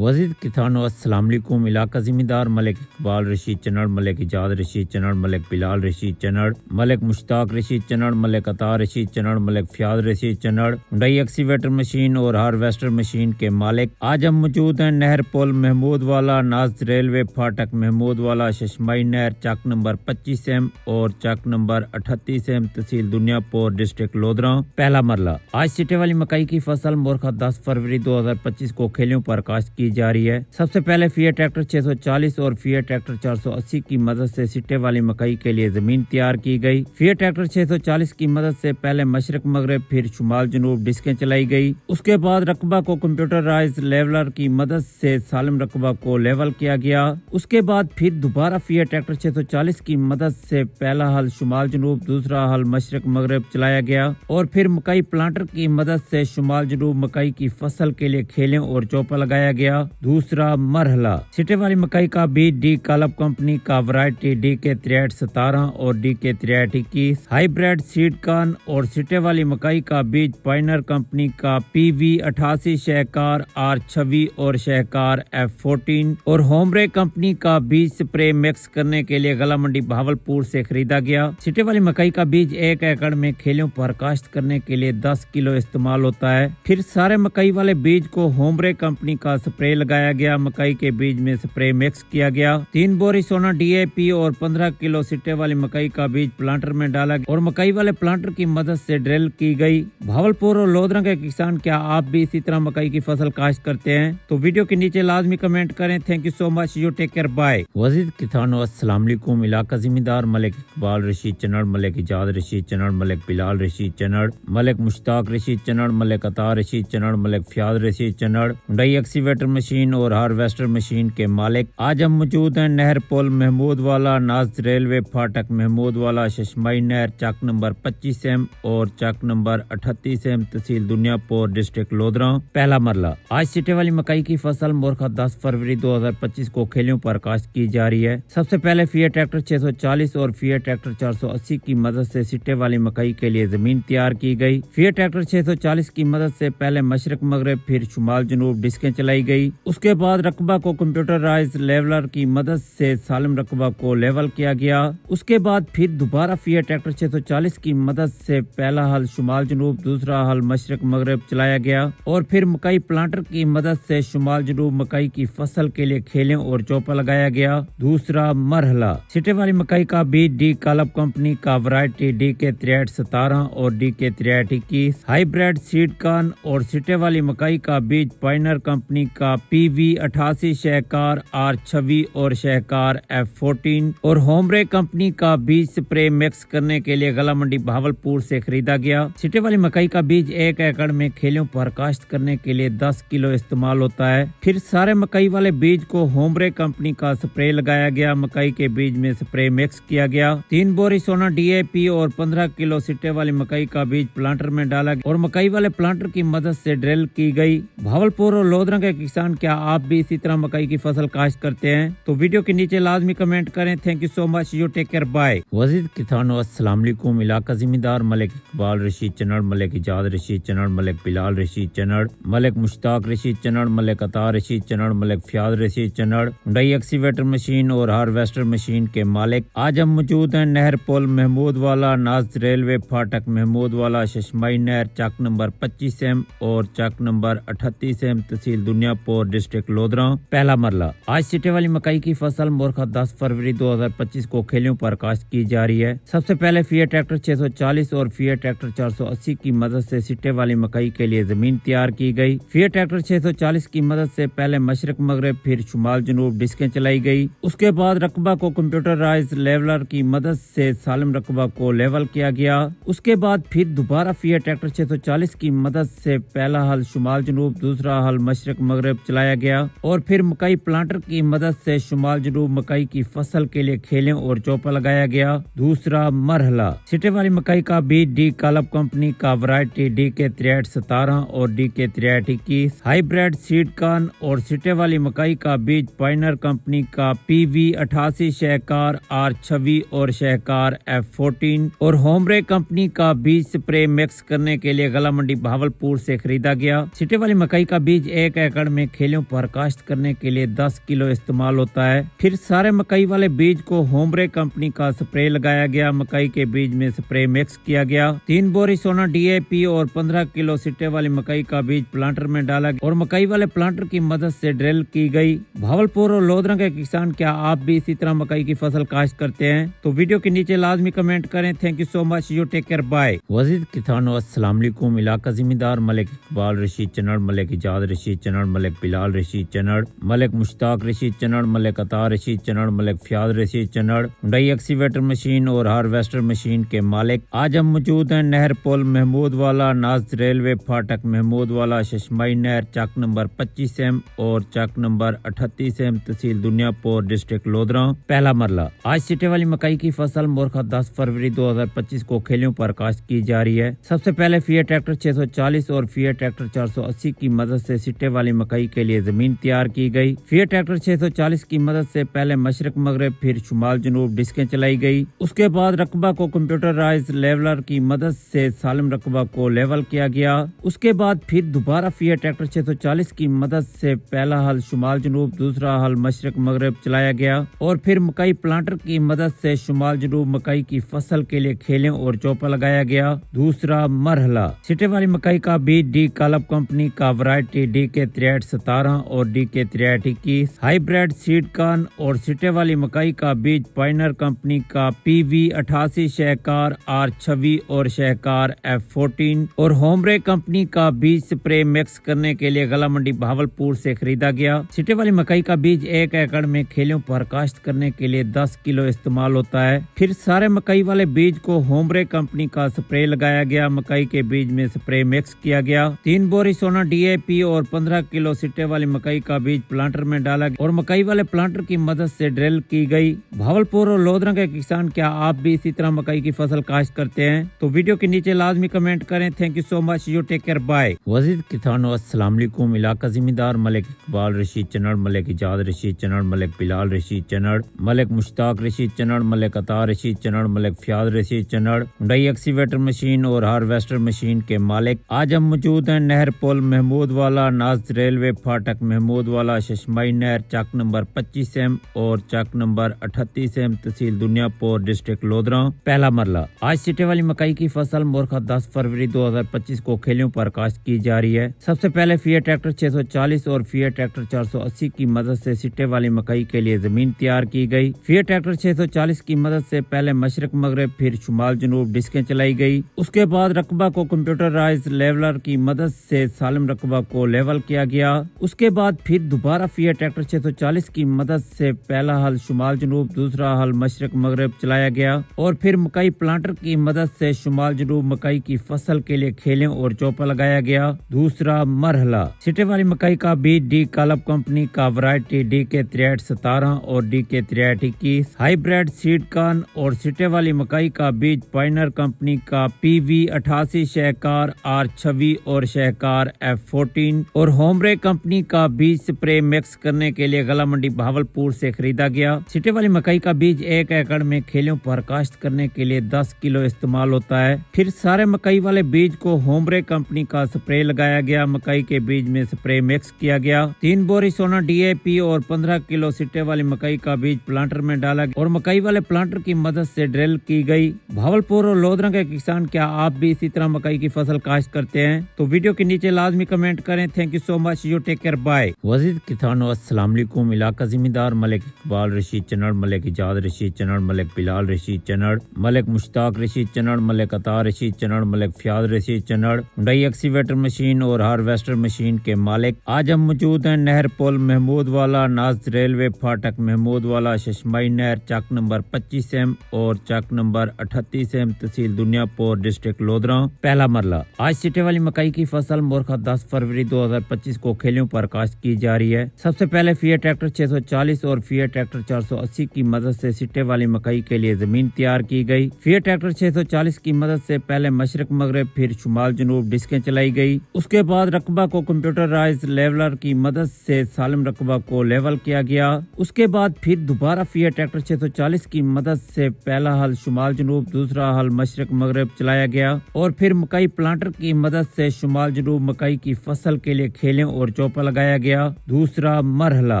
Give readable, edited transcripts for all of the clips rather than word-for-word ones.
वजीद किसानों अस्सलाम वालेकुम। इलाका जिम्मेदार मलिक इकबाल रशीद चन्नड़, मलिक इजाद Rashid Channar, Malik Bilal Rashid Channar, Malik Mushtaq Rashid Channar, Malik Ata Rashid Channar, Malik Fayaz Rashid Channar, Hyundai excavator machine और हार्वेस्टर मशीन के मालिक। आज हम मौजूद हैं नहर पुल महमूद वाला, नाज रेलवे फाटक महमूद वाला, शशमाई नहर, चक नंबर 25 एम और चक नंबर 38 एम, तहसील दुनियापुर, डिस्ट्रिक्ट लोधरा, पहला मरला। आज सिटे वाली मकई की फसल मोरखा 10 फरवरी 2025 को खेलियों पर काश्त की जा रही है। सबसे पहले फिएट ट्रैक्टर 640 और फिएट ट्रैक्टर 480 की मदद से सिट्टे वाली मकई के लिए जमीन तैयार की गई। फिएट ट्रैक्टर 640 की मदद से पहले मशरक मगरब फिर शुमाल जनूब डिस्कें चलाई गई। उसके बाद रकबा को कंप्यूटराइज लेवलर की मदद से सालिम रकबा को लेवल किया गया। उसके बाद फिर दोबारा फिएट ट्रैक्टर 640 की मदद से पहला हल शुमाल जनूब, दूसरा हल मशरक मगरब चलाया गया और फिर मकई प्लांटर की मदद से शुमाल जनूब मकई की फसल के लिए खेलें और चौपा लगाया गया। दूसरा मरहला सिटे वाली मकई का बीज डी कालब कंपनी का वैरायटी डी के 6317 और डी के 6321 हाईब्रिड सीड कॉर्न और सिटे वाली मकई का बीज पाइनर कंपनी का PV 88 शहकार R26 और शहकार F14 और होमरे कंपनी का बीज स्प्रे मिक्स करने के लिए गला मंडी भावलपुर से खरीदा गया। सिटे वाली मकई का बीज 1 एकड़ में खेलियों पर काश्त करने के लिए 10 किलो इस्तेमाल होता है। फिर सारे मकई वाले बीज को होमरे कंपनी का स्प्रे लगाया गया। मकई के बीज में स्प्रे मिक्स किया गया। 3 बोरी सोना DAP और 15 किलो सिट्टे वाली मकई का बीज प्लांटर में डाला गया और मकई वाले प्लांटर की मदद से ड्रिल की गई। भावलपुर और लोधरा के किसान, क्या आप भी इसी तरह मकई की फसल काश्त करते हैं? तो वीडियो के नीचे लाजमी कमेंट करें। Thank you so much. You take care, bye. Wajid किसानों अस्सलाम वालेकुम। इलाका जिम्मेदार मलिक इकबाल रशीद चन्नड़, मलिक इजाद Rashid Channar, Malik Bilal Rashid Channar, Malik Mushtaq Rashid Channar, Malik Ata Rashid Channar, Malik Fayaz Rashid Channar, Hyundai excavator machine और हार्वेस्टर मशीन के मालिक। आज हम मौजूद हैं नहर पुल महमूद वाला, नाज रेलवे फाटक महमूद वाला, शशमाई नहर, चक नंबर 25 एम और चक नंबर 38 एम, तहसील दुनियापुर, डिस्ट्रिक्ट लोधरा, पहला मरला। आज सिटे वाली मकई की फसल मोरखा 10 फरवरी 2025 को खेलियों पर काश्त की जा रही है। सबसे पहले फिएट ट्रैक्टर 640 और फिएट ट्रैक्टर 480 की मदद से सिट्टे वाली मकई के लिए जमीन तैयार की गई। फिएट ट्रैक्टर 640 की मदद से पहले मशरक मगरब फिर शुमाल जनूब डिस्कें चलाई गई। उसके बाद रकबा को कंप्यूटराइज लेवलर की मदद से सालिम रकबा को लेवल किया गया। उसके बाद फिर दोबारा फिएट ट्रैक्टर 640 की मदद से पहला हल शुमाल जनूब, दूसरा हल मशरक मगरब चलाया गया और फिर मकई प्लांटर की मदद से शुमाल जनूब मकई की फसल के लिए खेलें और चौपा लगाया गया। दूसरा मरहला सिटे वाली मकई का बीज डी कालब कंपनी का वैरायटी डी के 6317 और डी के 6321 हाईब्रिड सीड कॉर्न और सिटे वाली मकई का बीज पाइनर कंपनी का PV 88 शहकार R26 और शहकार F14 और होमरे कंपनी का बीज स्प्रे मिक्स करने के लिए गला मंडी भावलपुर से खरीदा गया। सिटे वाली मकई का बीज 1 एकड़ में खेलियों पर काश्त करने के लिए 10 किलो इस्तेमाल होता है। फिर सारे मकई वाले बीज को होमरे कंपनी का स्प्रे लगाया गया। मकई के बीज में स्प्रे मिक्स किया गया। 3 बोरी सोना DAP और 15 किलो सिट्टे वाली मकई का बीज प्लांटर में डाला गया और मकई वाले प्लांटर की मदद से ड्रिल की गई। भावलपुर और लोधरा के किसान, क्या आप भी इसी तरह मकई की फसल काश्त करते हैं? तो वीडियो के नीचे लाजमी कमेंट करें। Thank you so much. You take care, bye. Wajid किसानों अस्सलाम वालेकुम। इलाका जिम्मेदार मलिक इकबाल रशीद चन्नड़, मलिक इजाद Rashid Channar, Malik Bilal Rashid Channar, Malik Mushtaq Rashid Channar, Malik Ata Rashid Channar, Malik Fayaz Rashid Channar, Hyundai excavator machine और हार्वेस्टर मशीन के मालिक। आज हम मौजूद हैं नहर पुल महमूद वाला, नाज रेलवे फाटक महमूद वाला, शशमाई नहर, चक नंबर 25 एम और चक नंबर 38 एम, तहसील दुनियापुर, डिस्ट्रिक्ट लोधरा, पहला मरला। आज सिटे वाली मकई की फसल मोरखा 10 फरवरी 2025 को खेलियों पर काश्त की जा रही है। सबसे पहले फिएट ट्रैक्टर 640 और फिएट ट्रैक्टर 480 की मदद से सिट्टे वाली मकई के लिए जमीन तैयार की गई। फिएट ट्रैक्टर 640 की मदद से पहले मशरक मगरब फिर शुमाल जनूब डिस्कें चलाई गई। उसके बाद रकबा को कंप्यूटराइज लेवलर की मदद से सालिम रकबा को लेवल किया गया। उसके बाद फिर दोबारा फिएट ट्रैक्टर 640 की मदद से पहला हल शुमाल जनूब, दूसरा हल मशरक मगरब चलाया गया और फिर मकई प्लांटर की मदद से शुमाल जनूब मकई की फसल के लिए खेलें और चौपा लगाया गया। दूसरा मरहला सिटे वाली मकई का बीज डी कालब कंपनी का वैरायटी डी के 6317 और डी के 6321 हाईब्रिड सीड कॉर्न और सिटे वाली मकई का बीज पाइनर कंपनी का PV 88 शहकार R26 और शहकार F14 और होमरे कंपनी का बीज स्प्रे मिक्स करने के लिए गला मंडी भावलपुर से खरीदा गया। सिटे वाली मकई का बीज 1 एकड़ में کھیلیوں پر کاشت کرنے کے لیے 10 کلو استعمال ہوتا ہے۔ پھر سارے مکئی والے بیج کو ہومبرے کمپنی کا سپرے لگایا گیا۔ مکئی کے بیج میں سپرے مکس کیا گیا۔ 3 بوری سونا ڈی اے پی اور 15 کلو سٹے والی مکئی کا بیج پلانٹر میں ڈالا گیا اور مکئی والے پلانٹر کی مدد سے ڈرل کی گئی۔ بھاولپور اور لودھرا کے کسان، کیا آپ بھی اسی طرح مکئی کی فصل کاشت کرتے ہیں؟ تو ویڈیو کے نیچے لازمی کمنٹ کریں۔ Thank you so much, you take care, bye. وزیر کسانوں السلام علیکم۔ علاقہ ذمہ دار ملک اقبال رشید چنڑ، ملک ایجاد رشید چنڑ، ملک بلال رشید چنڑ، ملک مشتاق رشید چنڑ، ملک عطا رشید چنڑ، ملک فیاض رشید چنڑ، ہنڈائی ایکسیویٹر مشین اور ہارویسٹر مشین کے مالک۔ آج ہم موجود ہیں نہر پل محمود والا، ناز ریلوے پھاٹک محمود والا، ششمائی نہر، چک نمبر 25 ایم اور چک نمبر 38 ایم، تحصیل دنیا پور، ڈسٹرکٹ لودھرا۔ پہلا مرلہ، آج سٹے والی مکئی کی فصل مورخہ 10 فروری 2025 کو کھیلیوں پر کاشت کی جا رہی ہے۔ سب سے پہلے فیٹ ٹریکٹر 640 اور فیٹ ٹریکٹر 480 کی مدد سے سٹے والی مکئی کے لیے زمین تیار کی گئی۔ فیٹ ٹریکٹر 640 کی مدد سے پہلے مشرق مغرب پھر شمال جنوب ڈسکیں چلائی گئی۔ اس کے بعد رقبہ کو کمپیوٹرائز لیولر کی مدد سے سالم رقبہ کو لیول کیا گیا۔ اس کے بعد پھر دوبارہ فیٹ ٹریکٹر 640 کی مدد سے پہلا حل شمال جنوب، دوسرا حل مشرق مغرب چلایا گیا اور پھر مکئی پلانٹر کی مدد سے شمال جنوب مکئی کی فصل کے لیے کھیلیں اور چوپا لگایا گیا۔ دوسرا مرحلہ، سٹے والی مکئی کا بیج ڈی کالب کمپنی کا ورائٹی ڈی کے 6317 اور ڈی کے 6321 ہائی بریڈ سیڈ کارن اور سٹے والی مکئی کا بیج پائنر کمپنی کا پی وی 88 شہکار R26 اور شہکار F14 اور ہومبرے کمپنی کا بیج سپرے مکس کرنے کے لیے غلہ منڈی بھاولپور سے خریدا گیا۔ سٹے والی مکئی کا بیج 1 ایکڑ میں کھیلیوں پر کاشت کرنے کے لیے 10 کلو استعمال ہوتا ہے۔ پھر سارے مکئی والے بیج کو ہومبرے کمپنی کا سپرے لگایا گیا۔ مکئی کے بیج میں سپرے مکس کیا گیا۔ 3 بوری سونا ڈی اے پی اور 15 کلو سٹے والی مکئی کا بیج پلانٹر میں ڈالا گیا اور مکئی والے پلانٹر کی مدد سے ڈرل کی گئی۔ بھاولپور اور لودھرا کے کسان، کیا آپ بھی اسی طرح مکئی کی فصل کاشت کرتے ہیں؟ تو ویڈیو کے نیچے لازمی کمنٹ کریں۔ Thank you so much, you take care, bye. وزیر کسانوں السلام علیکم۔ علاقہ ذمہ دار ملک اقبال رشید چنڑ، ملک ایجاد رشید چنڑ، ملک بلال رشید چنڑ، ملک مشتاق رشید چنڑ، ملک عطا رشید چنڑ، ملک فیاض رشید چنڑ، ہنڈائی ایکسیویٹر مشین اور ہارویسٹر مشین کے مالک۔ آج ہم موجود ہیں نہر پل محمود والا، ناز ریلوے پھاٹک محمود والا، ششمائی نہر، چک نمبر 25 ایم اور چک نمبر 38 ایم، تحصیل دنیا پور، ڈسٹرکٹ لودھرا۔ پہلا مرلہ، آج سٹے والی مکئی کی فصل مورخہ 10 فروری 2025 کو کھیلیوں پر کاشت کی جا رہی ہے۔ سب سے پہلے فیٹ ٹریکٹر 640 اور فیٹ ٹریکٹر 480 کی مدد سے سٹے والی مکئی کے لیے زمین تیار کی گئی۔ فیٹ ٹریکٹر 640 کی مدد سے پہلے مشرق مغرب پھر شمال جنوب ڈسکیں چلائی گئی۔ اس کے بعد رقبہ کو کمپیوٹرائز لیولر کی مدد سے سالم رقبہ کو لیول کیا گیا۔ اس کے بعد پھر دوبارہ فیٹ ٹریکٹر 640 کی مدد سے پہلا حل شمال جنوب، دوسرا حل مشرق مغرب چلایا گیا اور پھر مکئی پلانٹر کی مدد سے شمال جنوب مکئی کی فصل کے لیے کھیلیں اور چوپا لگایا گیا۔ دوسرا مرحلہ، سٹے والی مکئی کا بیج ڈی کالب کمپنی کا ورائٹی ڈی کے 6317 اور ڈی کے 6321 ہائی بریڈ سیڈ کارن اور سٹے والی مکئی کا بیج پائنر کمپنی کا پی وی 88 شہکار R26 اور شہکار F14 اور ہومبرے کمپنی کا بیج سپرے مکس کرنے کے لیے غلہ منڈی بھاولپور سے خریدا گیا۔ سٹے والی مکئی کا بیج 1 ایکڑ میں کھیلیوں پر کاشت کرنے کے لیے 10 کلو استعمال ہوتا ہے۔ پھر سارے مکئی والے بیج کو ہومبرے کمپنی کا سپرے لگایا گیا۔ مکئی کے بیج میں سپرے مکس کیا گیا۔ 3 بوری سونا ڈی اے پی اور 15 کلو سٹے والی مکئی کا بیج پلانٹر میں ڈالا گیا اور مکئی والے پلانٹر کی مدد سے ڈرل کی گئی۔ بھاولپور اور لودھرا کے کسان، کیا آپ بھی اسی طرح مکئی کی فصل کاشت کرتے ہیں؟ تو ویڈیو کے نیچے لازمی کمنٹ کریں۔ Thank you so much, you take care, bye. وزیر کسانوں السلام علیکم۔ علاقہ ذمہ دار ملک اقبال رشید چنڑ، ملک ایجاد رشید چنڑ، ملک بلال رشید چنڑ، ملک مشتاق رشید چنڑ، ملک عطا رشید چنڑ، ملک فیاض رشید چنڑ، ہنڈائی ایکسیویٹر مشین اور ہارویسٹر مشین کے مالک۔ آج ہم موجود ہیں نہر پل محمود والا، ناز ریلوے پھاٹک محمود والا، ششمائی نہر، چک نمبر 25 ایم اور چک نمبر 38 ایم، تحصیل دنیا پور، ڈسٹرکٹ لودھرا۔ پہلا مرلہ، آج سٹے والی مکئی کی فصل مورخہ 10 فروری 2025 کو کھیلیوں پر کاشت کی جا رہی ہے۔ سب سے پہلے فیٹ ٹریکٹر 640 اور فیٹ ٹریکٹر 480 کی مدد سے سٹے والی مکئی کے لیے زمین تیار کی گئی۔ فیٹ ٹریکٹر 640 کی مدد سے پہلے مشرق مغرب پھر شمال جنوب ڈسکیں چلائی گئی۔ اس کے بعد رقبہ کو کمپیوٹرائز لیولر کی مدد سے سالم رقبہ کو لیول کیا گیا۔ اس کے بعد پھر دوبارہ فیٹ ٹریکٹر 640 کی مدد سے پہلا حل شمال جنوب، دوسرا حل مشرق مغرب چلایا گیا اور پھر مکئی پلانٹر کی مدد سے شمال جنوب مکئی کی فصل کے لیے کھیلیں اور चौपा लगाया गया। दूसरा मरहला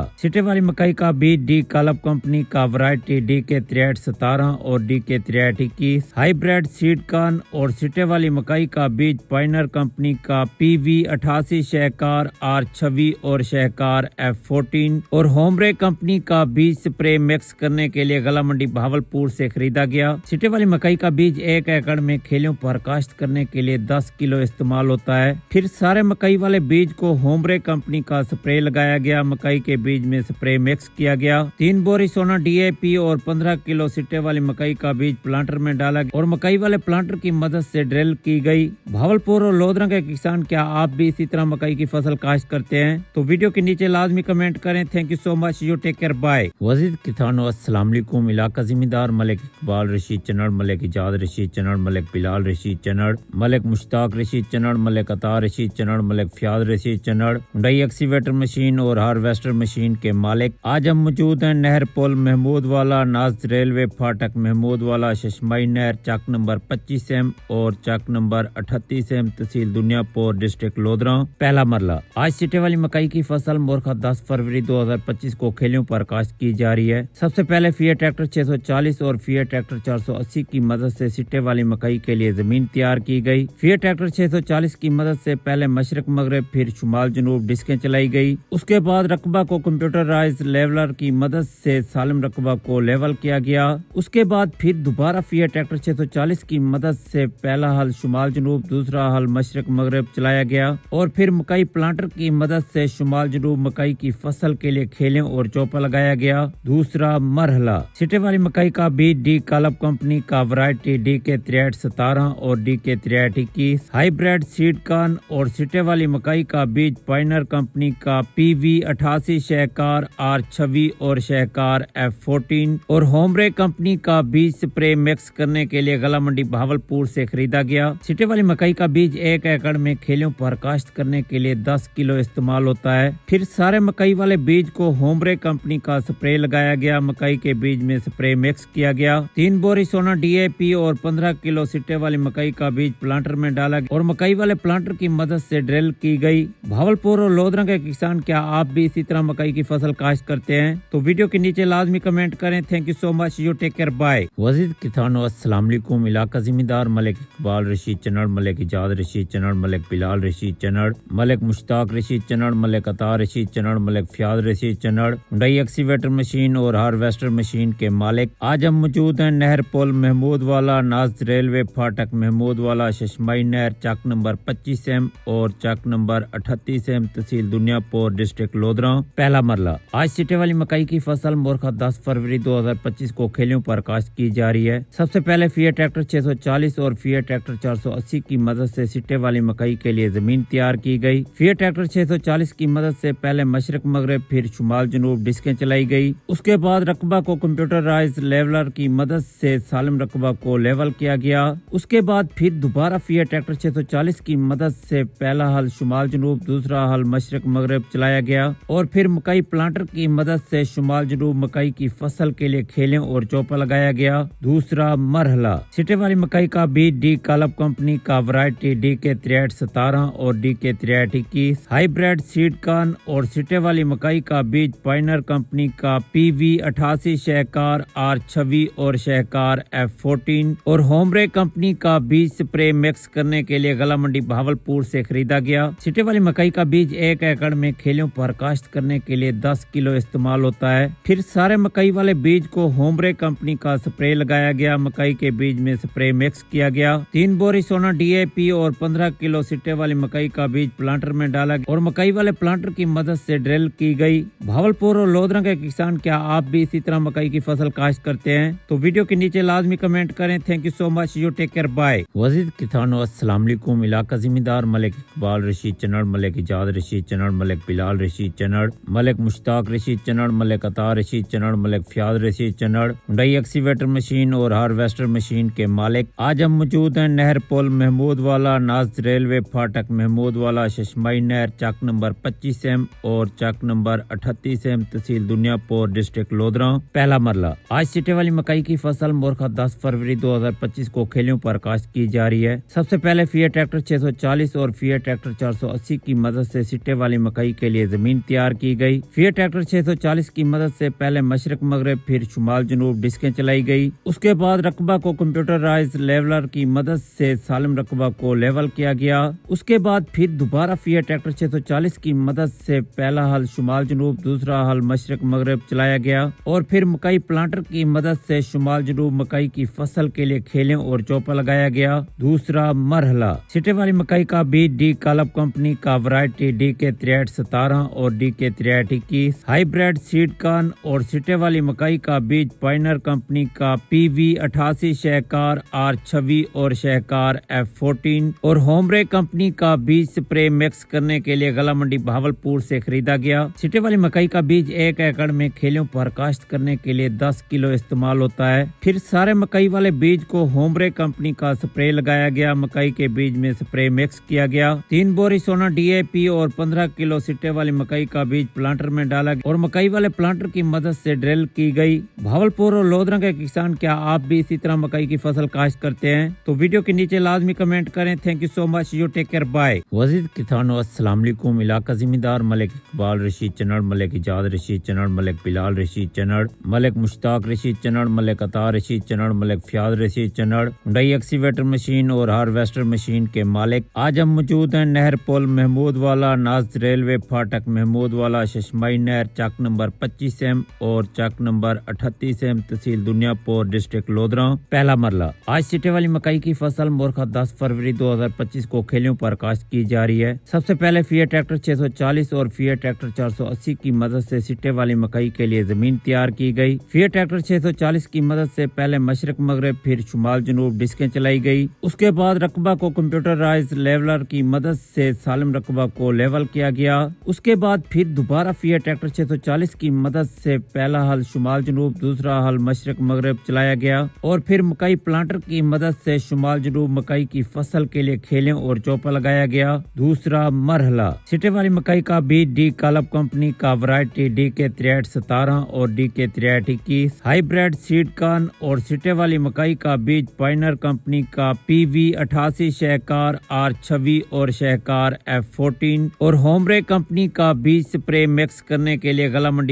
सिटे वाली मकई का बीज डी कालब कंपनी का वैरायटी DK6317 और DK6321, हाइब्रिड सीड कॉर्न और सिटे वाली मकई का बीज पाइनर कंपनी का PV88 शहकार R26 और शहकार F14 और होमरे कंपनी का बीज स्प्रे मिक्स करने के लिए गला मंडी भावलपुर से खरीदा गया। सिटे वाली मकई का बीज 1 एकड़ में खेलों पर काश्त करने के लिए 10 किलो इस्तेमाल होता है। फिर सारे मकई वाले बीज को होमरे कंपनी का स्प्रे लगाया गया। मकई के बीज में स्प्रे मिक्स किया गया। 3 बोरी सोना DAP और 15 किलो सिटे वाली मकई का बीज प्लांटर में डाला गया और मकई वाले प्लांटर की मदद से ड्रिल की गई। भावलपुर और लोधरा के किसान, क्या आप भी इसी तरह मकई की फसल काश्त करते हैं? तो वीडियो के नीचे लाजमी कमेंट करें। Thank you so much, you take care, bye. Wajid किसानों अस्सलाम वालेकुम। इलाका जिम्मेदार मलिक इकबाल रशीद चन्नड़, मलिक इजाद Rashid Channar, Malik Bilal Rashid Channar, Malik Mushtaq Rashid Channar, Malik Ata Rashid Channar, Malik Fayaz Rashid Channar, Hyundai excavator machine और हार्वेस्टर मशीन के मालिक। आज हम मौजूद हैं नहर पुल महमूद वाला, नाज रेलवे फाटक महमूद वाला, शशमाई नहर, चक नंबर 25 एम और चक नंबर 38 एम, तहसील दुनियापुर, डिस्ट्रिक्ट लोधरा। पहला मरला। आज सिटे वाली मकई की फसल मोरखा 10 फरवरी 2025 को खेलों पर काश्त की जा रही है। सबसे पहले फिएट ट्रैक्टर 640 और फिएट ट्रैक्टर 480 की मदद से सिटे वाली मकई के लिए जमीन तैयार की गई। फिएट ट्रैक्टर 640 की मदद से पहले मशरक मगरब फिर शुमाल जनूब डिस्कें चलाई गई। उसके बाद रकबा को कंप्यूटराइज लेवलर की मदद से सालिम रकबा को लेवल किया गया। उसके बाद फिर दोबारा फिएट ट्रैक्टर 640 की मदद से पहला हल शुमाल जनूब, दूसरा हल मशरक मगरब चलाया गया और फिर मकई प्लांटर की मदद से शुमाल जनूब मकई की फसल के लिए खेलें और चौपा लगाया गया। दूसरा मरहला सिटे वाली मकई का बीज डी कालब कंपनी का वैरायटी DK6317 और DK6321, हाइब्रिड सीड कॉर्न और सिटे वाली मकई का बीज पाइनर कंपनी का PV88 शहकार R26 और शहकार F14 और होमरे कंपनी का बीज स्प्रे मिक्स करने के लिए गला मंडी भावलपुर से खरीदा गया। सिटे वाली मकई का बीज 1 एकड़ में खेलों पर काश्त करने के लिए 10 किलो इस्तेमाल होता है। फिर सारे मकई वाले बीज को होमरे कंपनी का स्प्रे लगाया गया। मकई के बीज में स्प्रे मिक्स किया गया। 3 बोरी सोना DAP और 15 किलो सिटे वाली मकई का बीज प्लांटर में डाला गया और मकई वाले प्लांटर की मदद से ड्रिल की गई। भावलपुर और लोधरा के किसान, क्या आप भी इसी तरह मकई की फसल काश्त करते हैं? तो वीडियो के नीचे लाजमी कमेंट करें। Thank you so much, you take care, bye. Wajid किसानों अस्सलाम वालेकुम। इलाका जिम्मेदार मलिक इकबाल रशीद चन्नड़, मलिक इजाद Rashid Channar, Malik Bilal Rashid Channar, Malik Mushtaq Rashid Channar, Malik Ata Rashid Channar, Malik Fayaz Rashid Channar, Hyundai excavator machine और हार्वेस्टर मशीन के मालिक। आज हम मौजूद हैं नहर पुल महमूद वाला, नाज रेलवे फाटक महमूद वाला, शशमाई नहर, चक नंबर 25 एम और चक नंबर 38 एम, तहसील दुनियापुर, डिस्ट्रिक्ट लोधरा। पहला मरला। आज सिटे वाली मकई की फसल मोरखा 10 फरवरी 2025 को खेलों पर काश्त की जा रही है। सबसे पहले फिएट ट्रैक्टर 640 और फिएट ट्रैक्टर 480 की मदद से सिटे वाली मकई के लिए जमीन तैयार की गई। फिएट ट्रैक्टर 640 की मदद से पहले मशरक मगरब फिर शुमाल जनूब डिस्कें चलाई गई। उसके बाद रकबा को कंप्यूटराइज लेवलर की मदद से सालिम रकबा को लेवल किया गया। उसके बाद फिर दोबारा फिएट ट्रैक्टर 640 की मदद से पहला हल शुमाल जनूब, दूसरा हल मशरक मगरब चलाया गया और फिर मकई प्लांटर की मदद से शुमाल जनूब मकई की फसल के लिए खेलें और चौपा लगाया गया। दूसरा मरहला सिटे वाली मकई का बीज डी कालब कंपनी का वैरायटी DK6317 और DK6321, हाइब्रिड सीड कॉर्न और सिटे वाली मकई का बीज पाइनर कंपनी का PV88 शहकार R26 और शहकार F14 और होमरे कंपनी का बीज स्प्रे मिक्स करने के लिए गला मंडी भावलपुर से खरीदा गया। सिटे वाली मकई का बीज 1 एकड़ में खेलों पर काश्त करने के लिए 10 किलो इस्तेमाल होता है। फिर सारे मकई वाले बीज को होमरे कंपनी का स्प्रे लगाया गया। मकई के बीज में स्प्रे मिक्स किया गया। 3 बोरी सोना DAP और 15 किलो सिटे वाली मकई का बीज प्लांटर में डाला गया और मकई वाले प्लांटर की मदद से ड्रिल की गई। भावलपुर और लोधरा के किसान, क्या आप भी इसी तरह मकई की फसल काश्त करते हैं? तो वीडियो के नीचे लाजमी कमेंट करें। Thank you so much, you take care, bye. Wajid किसानों अस्सलाम वालेकुम। इलाका जिम्मेदार मलिक इकबाल रशीद चन्नड़, मलिक इजाद Rashid Channar, Malik Bilal Rashid Channar, Malik Mushtaq Rashid Channar, Malik Ata Rashid Channar, Malik Fayaz Rashid Channar, Hyundai excavator machine और हार्वेस्टर मशीन के मालिक। आज हम मौजूद हैं नहर पुल महमूद वाला, नाज रेलवे फाटक महमूद वाला, शशमाई नहर, चक नंबर 25 एम और चक नंबर 38 एम, तहसील दुनियापुर, डिस्ट्रिक्ट लोधरा। पहला मरला। आज सिटे वाली मकई की फसल मोरखा 10 फरवरी 2025 को खेलों पर काश्त की जा रही है। सबसे पहले फिएट ट्रैक्टर 640 और फिएट ट्रैक्टर 480 की मदद से سے سٹے والی مکئی کے لیے زمین تیار کی گئی۔ فیٹ ٹریکٹر 640 کی مدد سے پہلے مشرق مغرب پھر شمال جنوب ڈسکیں چلائی گئی۔ اس کے بعد رقبہ کو کمپیوٹرائز لیولر کی مدد سے سالم رقبہ کو لیول کیا گیا۔ اس کے بعد پھر دوبارہ فیٹ ٹریکٹر 640 کی مدد سے پہلا حل شمال جنوب، دوسرا حل مشرق مغرب چلایا گیا اور پھر مکئی پلانٹر کی مدد سے شمال جنوب مکئی کی فصل کے لیے کھیلیں اور چوپا لگایا گیا۔ دوسرا مرحلہ سٹے والی مکئی کا بیج ڈی کالب کمپنی کا ورائٹی ڈی کے 6317 اور ڈی کے 6321 ہائی بریڈ سیڈ کارن اور سٹے والی مکئی کا بیج پائنر کمپنی کا پی وی 88 شہکار R26 اور شہکار F14 اور ہومرے کمپنی کا بیج سپرے مکس کرنے کے لیے غلہ منڈی بہاولپور سے خریدا گیا۔ سٹے والی مکئی کا بیج 1 ایکڑ میں کھیلوں پر کاشت کرنے کے لیے 10 کلو استعمال ہوتا ہے۔ پھر سارے مکئی والے بیج کو ہومرے کمپنی کا سپرے لگایا گیا۔ مکئی کے بیج میں سپرے مکس کیا گیا۔ 3 بوری سونا DAP اور 15 کلو سٹے والی مکئی کا بیج پلانٹر میں ڈالا گیا اور مکئی والے پلانٹر کی مدد سے ڈرل کی گئی۔ بھاولپور اور لودھرا کے کسان، کیا آپ بھی اسی طرح مکئی کی فصل کاشت کرتے ہیں؟ تو ویڈیو کے نیچے لازمی کمنٹ کریں۔ Thank you so much, you take care, bye. وزیر کسانوں السلام علیکم۔ علاقہ زمیندار ملک اقبال رشید چنڑ، ملک ایجاد رشید چنڑ، ملک بلال رشید چنڑ، ملک مشتاق رشید چنڑ، ملک عطا رشید چنڑ، ملک فیاض رشید چنڑ، ہنڈائی ایکسیویٹر مشین اور ہارویسٹر مشین کے مالک۔ آج ہم موجود ہیں نہر پل محمود والا، ناز ریلوے پھاٹک محمود والا، ششمائی نہر، چک نمبر 25 ایم اور چک نمبر 38 ایم، تحصیل دنیا پور، ڈسٹرکٹ لودھرا۔ پہلا مرلہ آج سٹے والی مکئی کی فصل مورخہ 10 فروری 2025 کو کھیلیوں پر کاشت کی جا رہی ہے۔ سب سے پہلے فیٹ ٹریکٹر 640 اور فیٹ ٹریکٹر 480 کی مدد سے سٹے والی مکئی کے لیے زمین تیار کی گئی۔ فیٹ ٹریکٹر 640 کی مدد سے پہلے مشرق مغرب پھر شمال جنوب ڈسکیں چلائی گئی۔ اس کے بعد رقبہ کو کمپیوٹرائز لیولر کی مدد سے سالم رقبہ کو لیول کیا گیا۔ اس کے بعد پھر دوبارہ فیٹ ٹریکٹر 640 کی مدد سے پہلا حل شمال جنوب، دوسرا حل مشرق مغرب چلایا گیا اور پھر مکئی پلانٹر کی مدد سے شمال جنوب مکئی کی فصل کے لیے کھیلیں اور چوپا لگایا گیا۔ دوسرا مرحلہ سٹے والی مکئی کا بیج ڈی کالب کمپنی کا ورائٹی ڈی کے 6317 اور ڈی کے 6321 ہائی بریڈ سیڈ کارن اور سٹے والی مکئی کا بیج پائنر کمپنی کا پی وی 88 شہکار R26 اور شہکار F14 اور ہومرے کمپنی کا بیج سپرے مکس کرنے کے لیے غلہ منڈی